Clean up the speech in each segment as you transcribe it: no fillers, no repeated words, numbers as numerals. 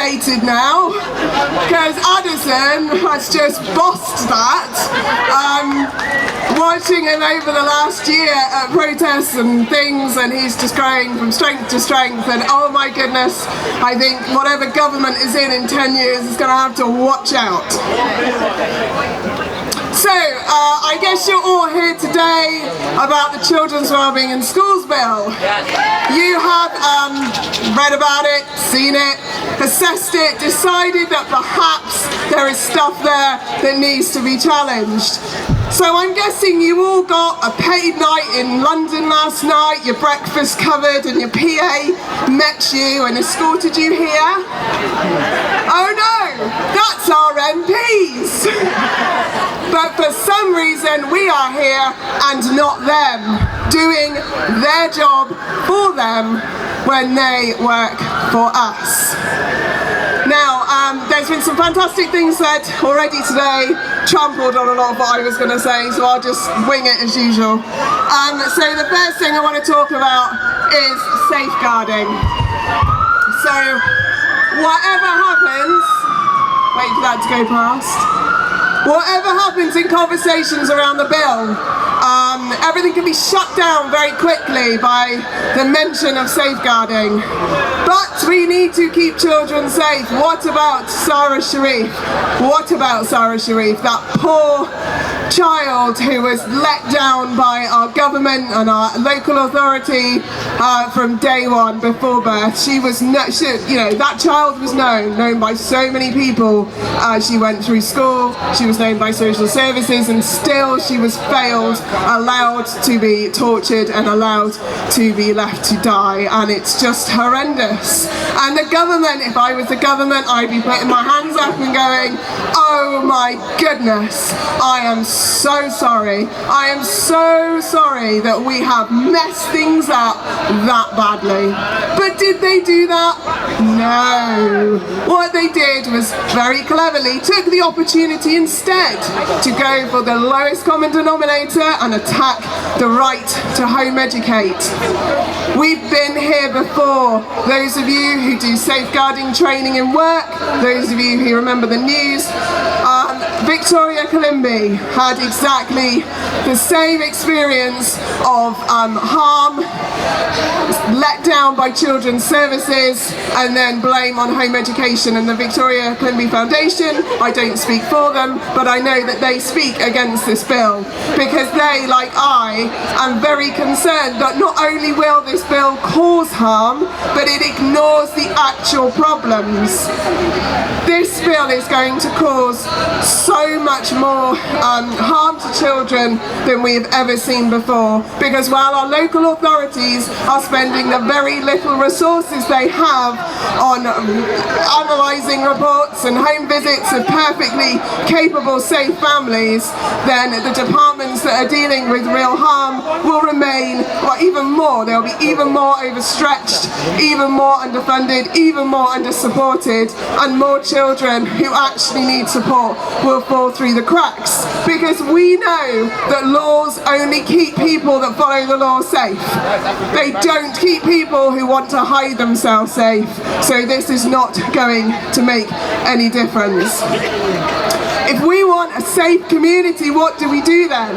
escalated now, because Addison has just bossed that. Watching him over the last year at protests and things, and he's just growing from strength to strength, and oh my goodness, I think whatever government is in 10 years is going to have to watch out. So, I guess you're all here today about the Children's Wellbeing in Schools Bill. You have read about it, seen it, assessed it, decided that perhaps there is stuff there that needs to be challenged. So I'm guessing you all got a paid night in London last night, your breakfast covered, and your PA met you and escorted you here? Oh no, that's our MPs! But for some reason we are here and not them, doing their job for them when they work for us. Now, there's been some fantastic things said already today, trampled on a lot of what I was going to say, so I'll just wing it as usual. So the first thing I want to talk about is safeguarding. So, whatever happens, wait for that to go past. Whatever happens in conversations around the bill, everything can be shut down very quickly by the mention of safeguarding. But we need to keep children safe. What about Sarah Sharif? What about Sarah Sharif, that poor child who was let down by our government and our local authority from day one before birth? That child was known by so many people. She went through school, she was known by social services, and still she was failed, allowed to be tortured and allowed to be left to die, and it's just horrendous. And the government, if I was the government, I'd be putting my hands up and going, oh my goodness, I am so sorry. I am so sorry that we have messed things up that badly. But did they do that? No. What they did was very cleverly took the opportunity instead to go for the lowest common denominator and attack the right to home educate. We've been here before. Those of you who do safeguarding training in work, those of you who remember the news, Victoria Kalimbi had exactly the same experience of harm, let down by children's services, and then blame on home education. And the Victoria Kalimbi Foundation, I don't speak for them, but I know that they speak against this bill, because they, like I, am very concerned that not only will this bill cause harm, but it ignores the actual problems. This bill is going to cause so much more harm to children than we have ever seen before, because while our local authorities are spending the very little resources they have on analysing reports and home visits of perfectly capable, safe families, then the departments that are dealing with real harm will remain, or even more, they'll be even more overstretched, even more underfunded, even more under-supported, and more children who actually need support will fall through the cracks, because we know that laws only keep people that follow the law safe. They don't keep people who want to hide themselves safe, so this is not going to make any difference. If we want a safe community, what do we do then?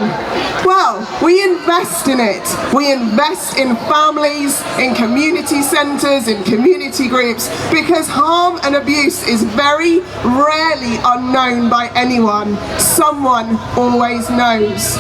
Well, we invest in it. We invest in families, in community centres, in community groups, because harm and abuse is very rarely unknown by anyone. Someone always knows.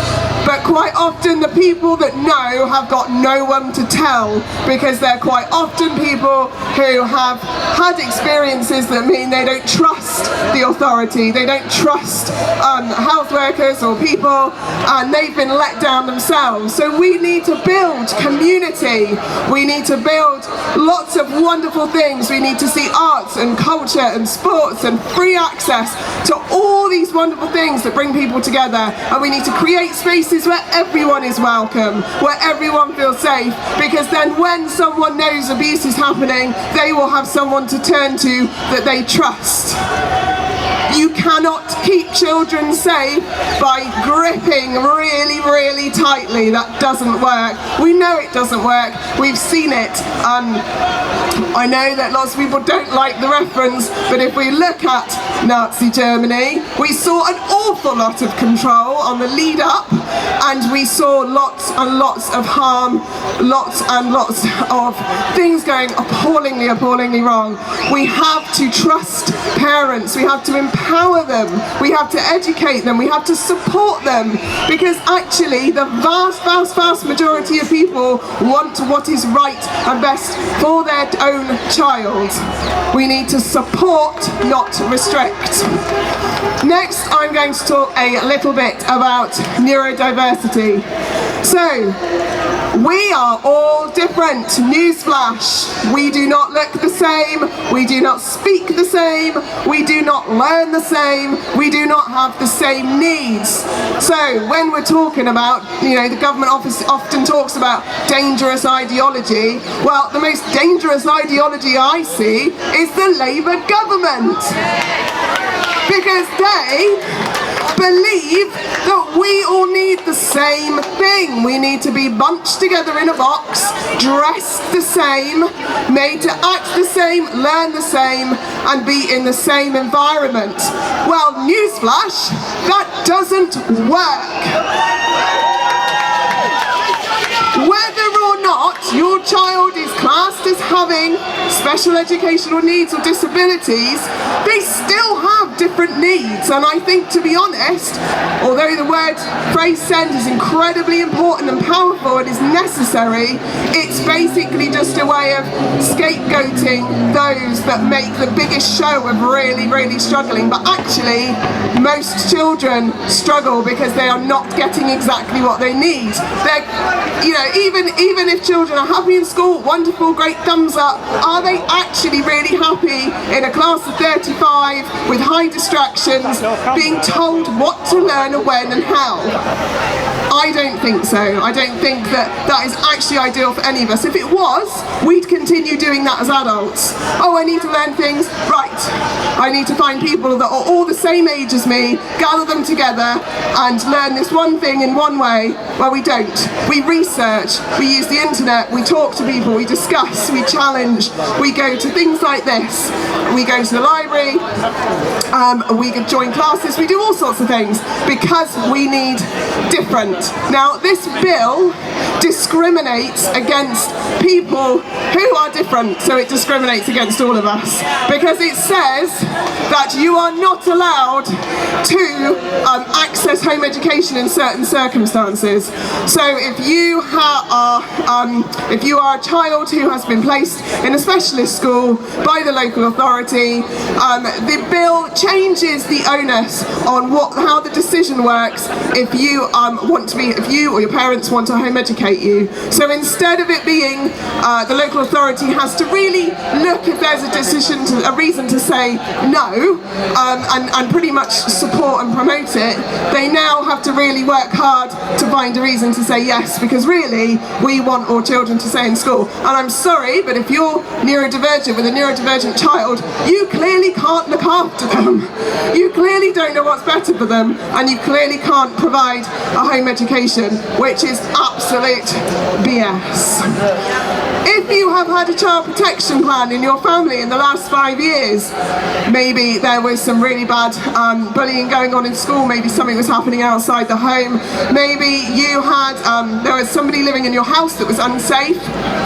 But quite often the people that know have got no one to tell, because they're quite often people who have had experiences that mean they don't trust the authority, they don't trust health workers or people, and they've been let down themselves. So we need to build community, we need to build lots of wonderful things, we need to see arts and culture and sports and free access to all these wonderful things that bring people together, and we need to create spaces where everyone is welcome, where everyone feels safe, because then when someone knows abuse is happening, they will have someone to turn to that they trust. You cannot keep children safe by gripping really, really tightly. That doesn't work. We know it doesn't work. We've seen it. I know that lots of people don't like the reference, but if we look at Nazi Germany, we saw an awful lot of control on the lead up, and we saw lots and lots of harm, lots and lots of things going appallingly, appallingly wrong. We have to trust parents, we have to empower them, we have to educate them, we have to support them, because actually the vast majority of people want what is right and best for their own child. We need to support, not restrict. Next, I'm going to talk a little bit about neurodiversity. So, we are all different. Newsflash. We do not look the same. We do not speak the same. We do not learn the same. We do not have the same needs. So when we're talking about, the government office often talks about dangerous ideology. Well, the most dangerous ideology I see is the Labour government. Because they believe that we all need the same thing. We need to be bunched together in a box, dressed the same, made to act the same, learn the same, and be in the same environment. Well, newsflash, that doesn't work. Whether or not your child is classed as having special educational needs or disabilities, they still have different needs. And I think, to be honest, although the word phrase send is incredibly important and powerful and is necessary, it's basically just a way of scapegoating those that make the biggest show of really, really struggling. But actually, most children struggle because they are not getting exactly what they need. They're, even if children are happy in school, wonderful, great thumbs up, are they actually really happy in a class of 35 with high distractions, being told what to learn and when and how? I don't think so. I don't think that is actually ideal for any of us. If it was, we'd continue doing that as adults. Oh, I need to learn things. Right. I need to find people that are all the same age as me, gather them together and learn this one thing in one way. Well, we don't. We research, we use the internet, we talk to people, we discuss, we challenge, we go to things like this. We go to the library, we can join classes, we do all sorts of things because we need different. Now, this bill discriminates against people who are different, so it discriminates against all of us, because it says that you are not allowed to access home education in certain circumstances. So if you are a child who has been placed in a specialist school by the local authority, the bill changes the onus on how the decision works if you if you or your parents want to home educate you. So instead of it being the local authority has to really look if there's a reason to say no, and pretty much support and promote it, they now have to really work hard to find a reason to say yes, because really we want all children to stay in school. And I'm sorry, but if you're neurodivergent with a neurodivergent child, you clearly can't look after them. You clearly don't know what's better for them, and you clearly can't provide a home education, which is absolute BS. If you have had a child protection plan in your family in the last 5 years, maybe there was some really bad bullying going on in school, maybe something was happening outside the home, maybe you had, there was somebody living in your house that was unsafe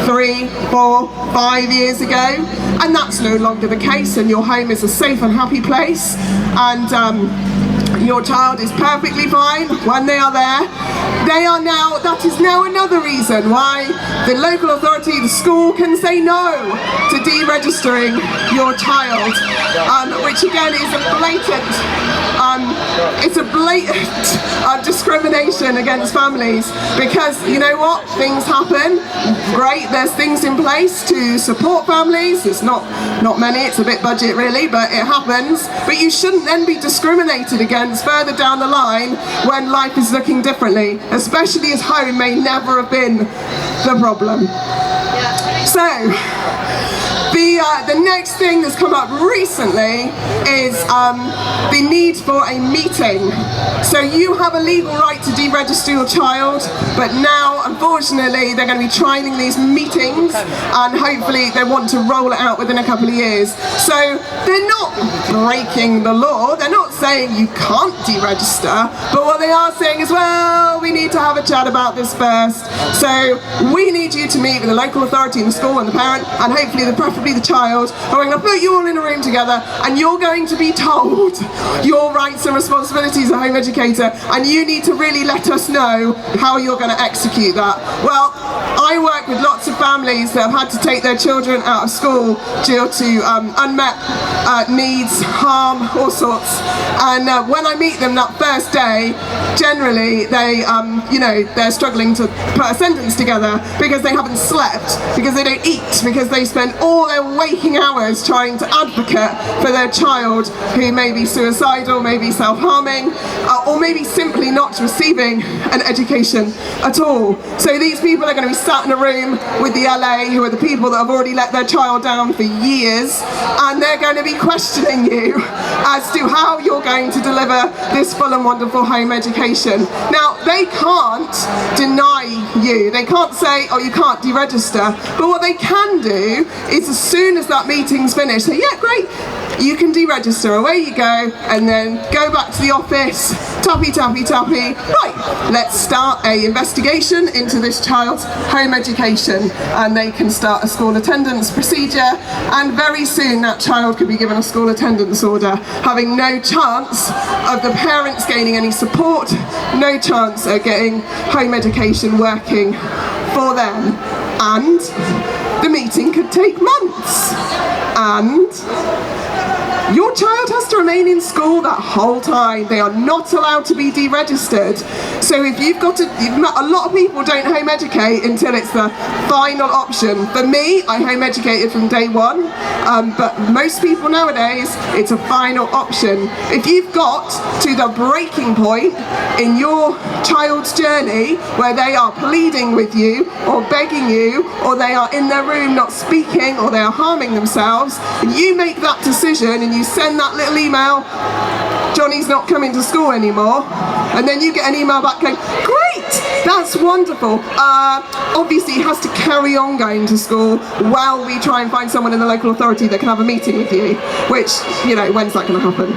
3, 4, 5 years ago, and that's no longer the case, and your home is a safe and happy place, and your child is perfectly fine when they are there. That is now another reason why the local authority, the school, can say no to deregistering your child, which again is a blatant discrimination against families, because you know what, things happen. Great, there's things in place to support families. It's not many, it's a bit budget really, but it happens. But you shouldn't then be discriminated against further down the line when life is looking differently, especially as home may never have been the problem. So, the next thing that's come up recently is the need for a meeting. So you have a legal right to deregister your child, but now, unfortunately, they're going to be trialling these meetings, and hopefully they want to roll it out within a couple of years. So they're not breaking the law, they're not saying you can't deregister, but what they are saying is, well, we need to have a chat about this first. So we need you to meet with the local authority and the school and the parent, and hopefully preferably the child, and we're going to put you all in a room together, and you're going to be told your rights and responsibilities as a home educator, and you need to really let us know how you're going to execute that. Well, I work with lots of families that have had to take their children out of school due to unmet needs, harm, all sorts, and when I meet them that first day, generally they, they're struggling to put a sentence together because they haven't slept, because they don't eat, because they spend all their waking hours trying to advocate for their child who may be suicidal, maybe self-harming, or maybe simply not receiving an education at all. So these people are going to be sat in a room with the LA, who are the people that have already let their child down for years, and they're going to be questioning you as to how you're going to deliver this full and wonderful home education. Now, they can't deny you. They can't say, oh, you can't deregister, but what they can do is, as soon as that meeting's finished, say, yeah, great, you can deregister, away you go, and then go back to the office, tappy, tappy, tappy, right, let's start an investigation into this child's home education, and they can start a school attendance procedure, and very soon that child could be given a school attendance order, having no chance of the parents gaining any support, no chance of getting home education working for them, and the meeting could take months, and your child has to remain in school that whole time. They are not allowed to be deregistered. So if you've got to, a lot of people don't home educate until it's the final option. For me, I home educated from day one, but most people nowadays, it's a final option. If you've got to the breaking point in your child's journey where they are pleading with you or begging you, or they are in their room not speaking, or they are harming themselves, and you make that decision and you send that little email, Johnny's not coming to school anymore, and then you get an email back going, great, that's wonderful. Obviously he has to carry on going to school while we try and find someone in the local authority that can have a meeting with you, which, when's that going to happen?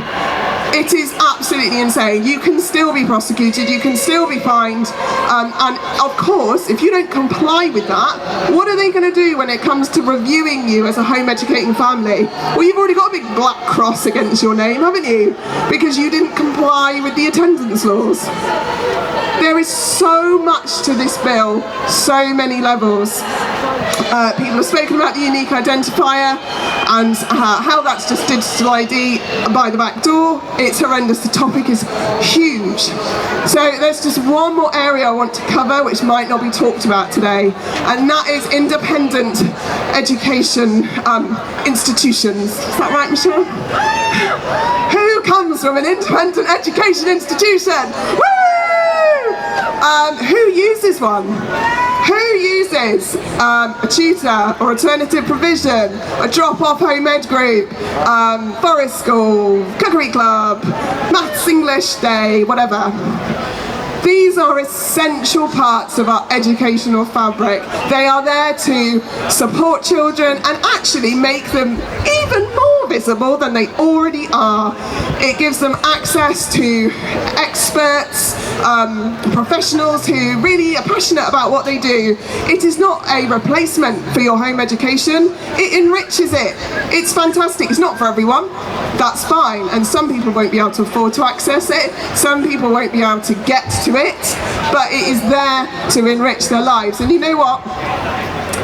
It is absolutely insane. You can still be prosecuted, you can still be fined, and of course, if you don't comply with that, what are they going to do when it comes to reviewing you as a home educating family? Well, you've already got a big black cross against your name, haven't you? Because you didn't comply with the attendance laws. There is so much to this bill, so many levels. People have spoken about the unique identifier and how that's just digital ID by the back door. It's horrendous, the topic is huge. So there's just one more area I want to cover which might not be talked about today, and that is independent education institutions. Is that right, Michelle? Who comes from an independent education institution? Woo! Who uses one? Who uses a tutor or alternative provision, a drop-off home ed group, forest school, cookery club, maths English day, whatever? These are essential parts of our educational fabric. They are there to support children and actually make them even more visible than they already are. It gives them access to experts, professionals who really are passionate about what they do. It is not a replacement for your home education, it enriches it. It's fantastic. It's not for everyone, that's fine, and some people won't be able to afford to access it, some people won't be able to get to it, but it is there to enrich their lives. And you know what?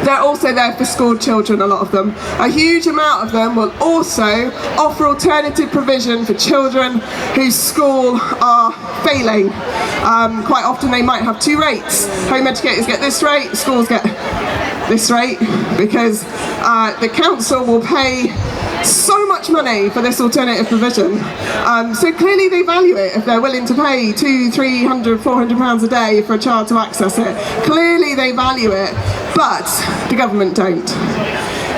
They're also there for school children, a lot of them. A huge amount of them will also offer alternative provision for children whose school are failing. Quite often they might have two rates. Home educators get this rate, schools get this rate, because the council will pay so much money for this alternative provision. So clearly they value it if they're willing to pay £200, £300, £400 a day for a child to access it. Clearly they value it. but the government don't.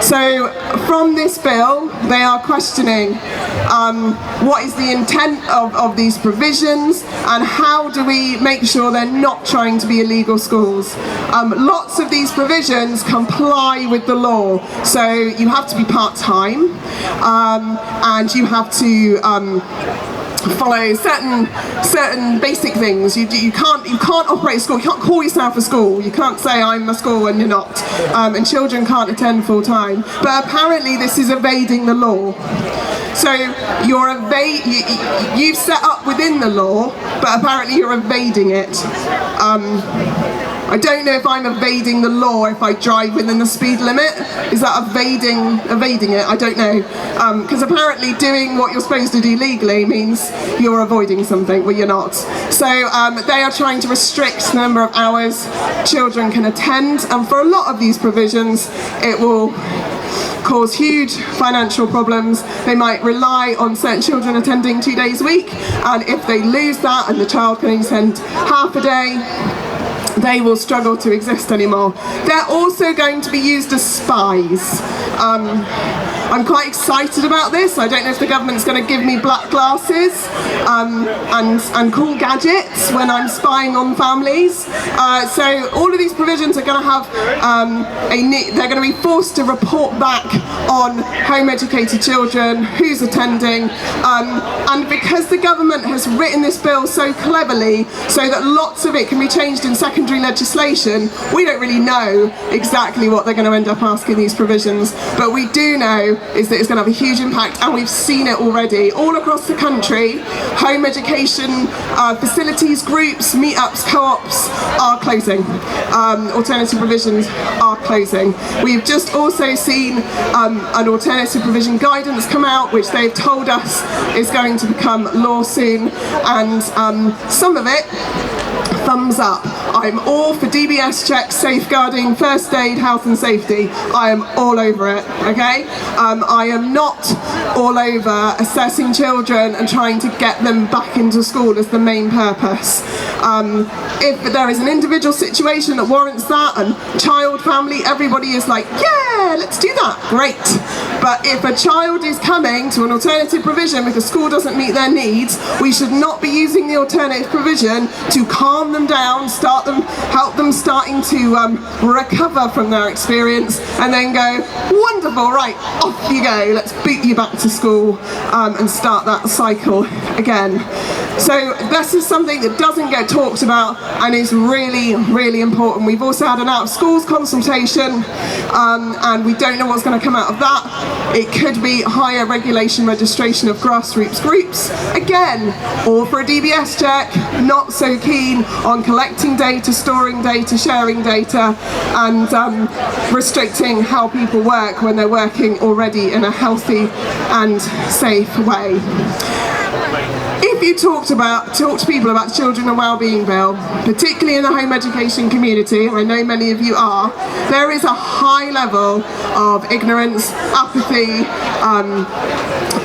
So from this bill, they are questioning what is the intent of these provisions, and how do we make sure they're not trying to be illegal schools. Lots of these provisions comply with the law, so you have to be part-time, and you have to follow certain basic things. You can't operate a school. You can't call yourself a school. You can't say I'm a school and you're not. And children can't attend full time. But apparently this is evading the law. So you've set up within the law, but apparently you're evading it. I don't know if I'm evading the law if I drive within the speed limit. Is that evading it? I don't know. Because apparently doing what you're supposed to do legally means you're avoiding something. Well, you're not. So they are trying to restrict the number of hours children can attend, and for a lot of these provisions it will cause huge financial problems. They might rely on certain children attending 2 days a week, and if they lose that and the child can only attend half a day, they will struggle to exist anymore. They're also going to be used as spies. I'm quite excited about this. I don't know if the government's going to give me black glasses and cool gadgets when I'm spying on families. So all of these provisions are going to have they're going to be forced to report back on home-educated children, who's attending, and because the government has written this bill so cleverly so that lots of it can be changed in secondary legislation, we don't really know exactly what they're going to end up asking these provisions, but we do know is that it's going to have a huge impact, and we've seen it already all across the country. Home education facilities, groups, meetups, co-ops are closing. Alternative provisions are closing. We've just also seen an alternative provision guidance come out, which they've told us is going to become law soon, and some of it, thumbs up. I'm all for DBS checks, safeguarding, first aid, health and safety. I am all over it, okay? I am not all over assessing children and trying to get them back into school as the main purpose. If there is an individual situation that warrants that, and child, family, everybody is like, yeah, let's do that, great. But if a child is coming to an alternative provision because school doesn't meet their needs, we should not be using the alternative provision to calm them down, help them starting to recover from their experience, and then go, wonderful, right, off you go, let's boot you back to school and start that cycle again. So this is something that doesn't get talked about and is really, really important. We've also had an out of schools consultation, and we don't know what's going to come out of that. It could be higher regulation registration of grassroots groups. Again, all for a DBS check, not so keen on collecting data, storing data, sharing data, and restricting how people work when they're working already in a healthy and safe way. If you talk to people about the Children and Wellbeing Bill, particularly in the home education community, and I know many of you are, there is a high level of ignorance, apathy,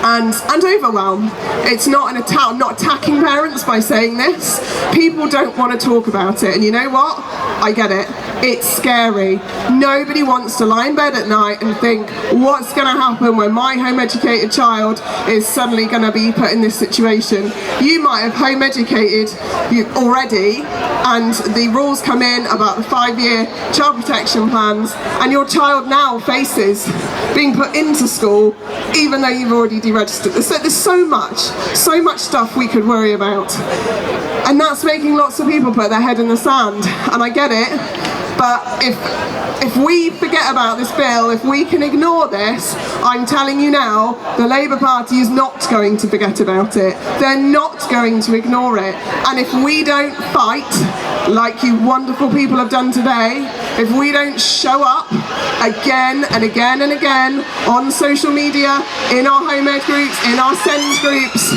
and overwhelm. It's not I'm not attacking parents by saying this. People don't want to talk about it, and you know what? I get it. It's scary. Nobody wants to lie in bed at night and think, what's going to happen when my home educated child is suddenly going to be put in this situation? You might have home educated already, and the rules come in about the 5-year child protection plans, and your child now faces being put into school even though you've already deregistered. So there's so much stuff we could worry about, and that's making lots of people put their head in the sand, and I get it. But if we forget about this bill, if we can ignore this, I'm telling you now, the Labour Party is not going to forget about it. They're not going to ignore it. And if we don't fight, like you wonderful people have done today, if we don't show up again and again and again on social media, in our home ed groups, in our SEND groups,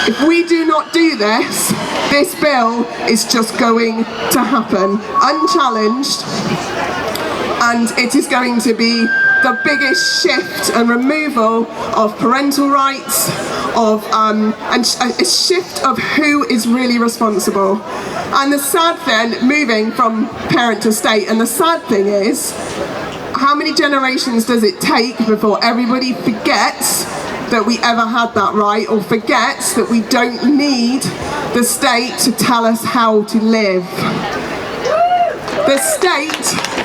if we do not do this, this bill is just going to happen unchallenged, and it is going to be the biggest shift and removal of parental rights, and a shift of who is really responsible. And the sad thing, moving from parent to state, and the sad thing is, how many generations does it take before everybody forgets that we ever had that right, or forgets that we don't need the state to tell us how to live? The state